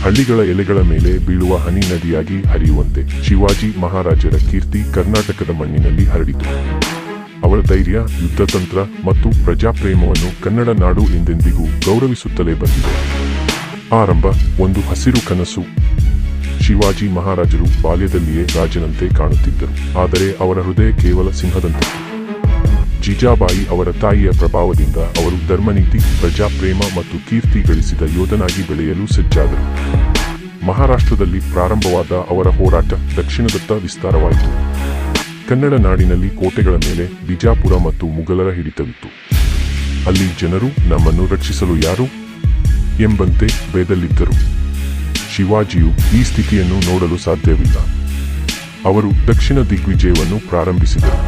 ಹಳ್ಳಿಗಳ ಎಲೆಗಳ ಮೇಲೆ ಬೀಳುವ ಹನಿ ನದಿಯಾಗಿ ಹರಿಯುವಂತೆ ಶಿವಾಜಿ ಮಹಾರಾಜರ ಕೀರ್ತಿ ಕರ್ನಾಟಕದ ಮಣ್ಣಿನಲ್ಲಿ ಹರಡಿತು. ಅವರ ಧೈರ್ಯ, ಯುದ್ಧತಂತ್ರ ಮತ್ತು ಪ್ರಜಾಪ್ರೇಮವನ್ನು ಕನ್ನಡ ನಾಡು ಎಂದೆಂದಿಗೂ ಗೌರವಿಸುತ್ತಲೇ ಬಂದಿದೆ. ಆರಂಭ ಒಂದು ಹಸಿರು ಕನಸು. ಶಿವಾಜಿ ಮಹಾರಾಜರು ಬಾಲ್ಯದಲ್ಲಿಯೇ ರಾಜನಂತೆ ಕಾಣುತ್ತಿದ್ದರು, ಆದರೆ ಅವರ ಹೃದಯ ಕೇವಲ ಸಿಂಹದಂತೆ. ಜಿಜಾಬಾಯಿ ಅವರ ತಾಯಿಯ ಪ್ರಭಾವದಿಂದ ಅವರು ಧರ್ಮನೀತಿ, ಪ್ರಜಾಪ್ರೇಮ ಮತ್ತು ಕೀರ್ತಿ ಗಳಿಸಿದ ಯೋಧನಾಗಿ ಬೆಳೆಯಲು ಸಜ್ಜಾದರು. ಮಹಾರಾಷ್ಟ್ರದಲ್ಲಿ ಪ್ರಾರಂಭವಾದ ಅವರ ಹೋರಾಟ ದಕ್ಷಿಣದತ್ತ ವಿಸ್ತಾರವಾಯಿತು. ಕನ್ನಡ ನಾಡಿನಲ್ಲಿ ಕೋಟೆಗಳ ಮೇಲೆ ಬಿಜಾಪುರ ಮತ್ತು ಮುಘಲರ ಹಿಡಿತವಿತ್ತು. ಅಲ್ಲಿ ಜನರು ನಮ್ಮನ್ನು ರಕ್ಷಿಸಲು ಯಾರು ಎಂಬಂತೆ ಭಯದಲ್ಲಿದ್ದರು. ಶಿವಾಜಿಯು ಈ ಸ್ಥಿತಿಯನ್ನು ನೋಡಲು ಸಾಧ್ಯವಿಲ್ಲ. ಅವರು ದಕ್ಷಿಣ ದಿಗ್ವಿಜಯವನ್ನು ಪ್ರಾರಂಭಿಸಿದರು.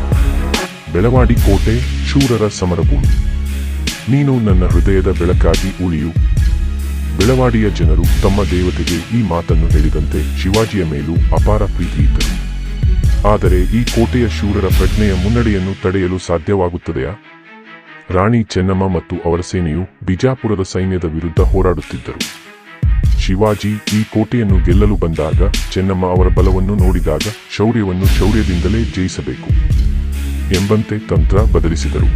ಬೆಳವಾಡಿ ಕೋಟೆ ಶೂರರ ಸಮರಭೂಮಿ. ನೀನು ನನ್ನ ಹೃದಯದ ಬೆಳಕಾಗಿ ಉಳಿಯು. ಬೆಳವಾಡಿಯ ಜನರು ತಮ್ಮ ದೇವತೆಗೆ ಈ ಮಾತನ್ನು ಹೇಳಿದಂತೆ ಶಿವಾಜಿಯ ಮೇಲೂ ಅಪಾರ ಪ್ರೀತಿಯಿದ್ದರು. ಆದರೆ ಈ ಕೋಟೆಯ ಶೂರರ ಪ್ರಜ್ಞೆಯ ಮುನ್ನಡೆಯನ್ನು ತಡೆಯಲು ಸಾಧ್ಯವಾಗುತ್ತದೆಯಾ? ರಾಣಿ ಚೆನ್ನಮ್ಮ ಮತ್ತು ಅವರ ಸೇನೆಯು ಬಿಜಾಪುರದ ಸೈನ್ಯದ ವಿರುದ್ಧ ಹೋರಾಡುತ್ತಿದ್ದರು. ಶಿವಾಜಿ ಈ ಕೋಟೆಯನ್ನು ಗೆಲ್ಲಲು ಬಂದಾಗ ಚೆನ್ನಮ್ಮ ಅವರ ಬಲವನ್ನು ನೋಡಿದಾಗ ಶೌರ್ಯವನ್ನು ಶೌರ್ಯದಿಂದಲೇ ಜಯಿಸಬೇಕು ಎಂಬಂತೆ ತಂತ್ರ ಬದಲಿಸಿದರು.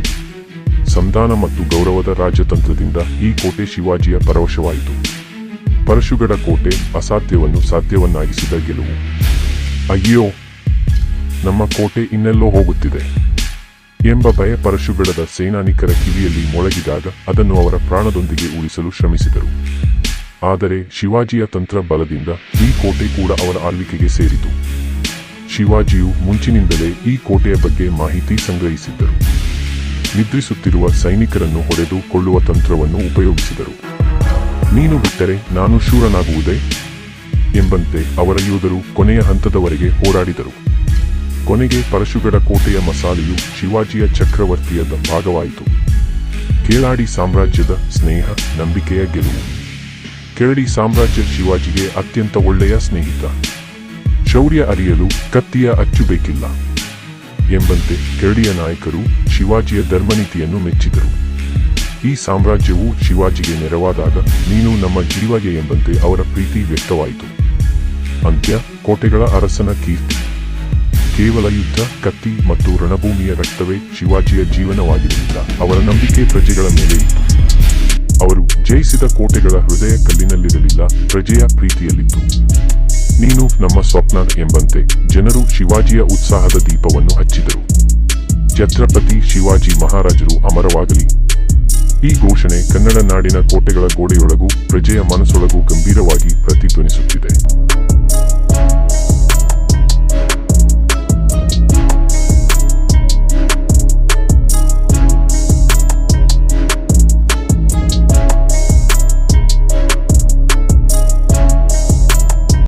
ಸಂಧಾನ ಮತ್ತು ಗೌರವದ ರಾಜತಂತ್ರದಿಂದ ಈ ಕೋಟೆ ಶಿವಾಜಿಯ ಪರವಶವಾಯಿತು. ಪರಶುಗಡ ಕೋಟೆ ಅಸಾಧ್ಯವನ್ನು ಸಾಧ್ಯವನ್ನಾಗಿಸಿದ ಗೆಲುವು. ಅಯ್ಯೋ, ನಮ್ಮ ಕೋಟೆ ಇನ್ನೆಲ್ಲೋ ಹೋಗುತ್ತಿದೆ ಎಂಬ ಭಯ ಪರಶುಗಡದ ಸೇನಾನಿಕರ ಕಿವಿಯಲ್ಲಿ ಮೊಳಗಿದಾಗ ಅದನ್ನು ಅವರ ಪ್ರಾಣದೊಂದಿಗೆ ಉಳಿಸಲು ಶ್ರಮಿಸಿದರು. ಆದರೆ ಶಿವಾಜಿಯ ತಂತ್ರ ಬಲದಿಂದ ಈ ಕೋಟೆ ಕೂಡ ಅವರ ಆಳ್ವಿಕೆಗೆ ಸೇರಿತು. ಶಿವಾಜಿಯು ಮುಂಚಿನಿಂದಲೇ ಈ ಕೋಟೆಯ ಬಗ್ಗೆ ಮಾಹಿತಿ ಸಂಗ್ರಹಿಸಿದ್ದರು. ನಿದ್ರಿಸುತ್ತಿರುವ ಸೈನಿಕರನ್ನು ಹೊಡೆದು ಕೊಳ್ಳುವ ತಂತ್ರವನ್ನು ಉಪಯೋಗಿಸಿದರು. ನೀನು ಬಿಟ್ಟರೆ ನಾನು ಶೂರನಾಗುವುದೇ ಎಂಬಂತೆ ಅವರ ಯೋಧರು ಕೊನೆಯ ಹಂತದವರೆಗೆ ಹೋರಾಡಿದರು. ಕೊನೆಗೆ ಪರಶುಗಡ ಕೋಟೆಯ ಮಸಾಲೆಯು ಶಿವಾಜಿಯ ಚಕ್ರವರ್ತಿಯದ ಭಾಗವಾಯಿತು. ಕೇಳಾಡಿ ಸಾಮ್ರಾಜ್ಯದ ಸ್ನೇಹ, ನಂಬಿಕೆಯ ಗೆಲುವು. ಕೆಳಡಿ ಸಾಮ್ರಾಜ್ಯ ಶಿವಾಜಿಗೆ ಅತ್ಯಂತ ಒಳ್ಳೆಯ ಸ್ನೇಹಿತ. ಶೌರ್ಯ ಅರಿಯಲು ಕತ್ತಿಯ ಅಚ್ಚು ಬೇಕಿಲ್ಲ ಎಂಬಂತೆ ಕೆಳಡಿಯ ನಾಯಕರು ಶಿವಾಜಿಯ ಧರ್ಮನೀತಿಯನ್ನು ಮೆಚ್ಚಿದರು. ಈ ಸಾಮ್ರಾಜ್ಯವು ಶಿವಾಜಿಗೆ ನೆರವಾದಾಗ ನೀನು ನಮ್ಮ ಜೀವಗೆ ಎಂಬಂತೆ ಅವರ ಪ್ರೀತಿ ವ್ಯಕ್ತವಾಯಿತು. ಅಂತ್ಯ ಕೋಟೆಗಳ ಅರಸನ ಕೀರ್ತಿ. ಕೇವಲ ಯುದ್ಧ, ಕತ್ತಿ ಮತ್ತು ರಣಭೂಮಿಯ ರಕ್ತವೇ ಶಿವಾಜಿಯ ಜೀವನವಾಗಿರಲಿಲ್ಲ. ಅವರ ನಂಬಿಕೆ ಪ್ರಜೆಗಳ ಮೇಲೆ ಇತ್ತು. ಅವರು ಜಯಿಸಿದ ಕೋಟೆಗಳ ಹೃದಯ ಕಲ್ಲಿನಲ್ಲಿರಲಿಲ್ಲ, ಪ್ರಜೆಯ ಪ್ರೀತಿಯಲ್ಲಿತ್ತು. ನೀನು ನಮ್ಮ ಸ್ವಪ್ನ ಎಂಬಂತೆ ಜನರು ಶಿವಾಜಿಯ ಉತ್ಸಾಹದ ದೀಪವನ್ನು ಹಚ್ಚಿದರು. ಛತ್ರಪತಿ ಶಿವಾಜಿ ಮಹಾರಾಜರು ಅಮರವಾಗಲಿ. ಈ ಘೋಷಣೆ ಕನ್ನಡ ನಾಡಿನ ಕೋಟೆಗಳ ಗೋಡೆಯೊಳಗೂ ಪ್ರಜೆಯ ಮನಸ್ಸೊಳಗೂ ಗಂಭೀರ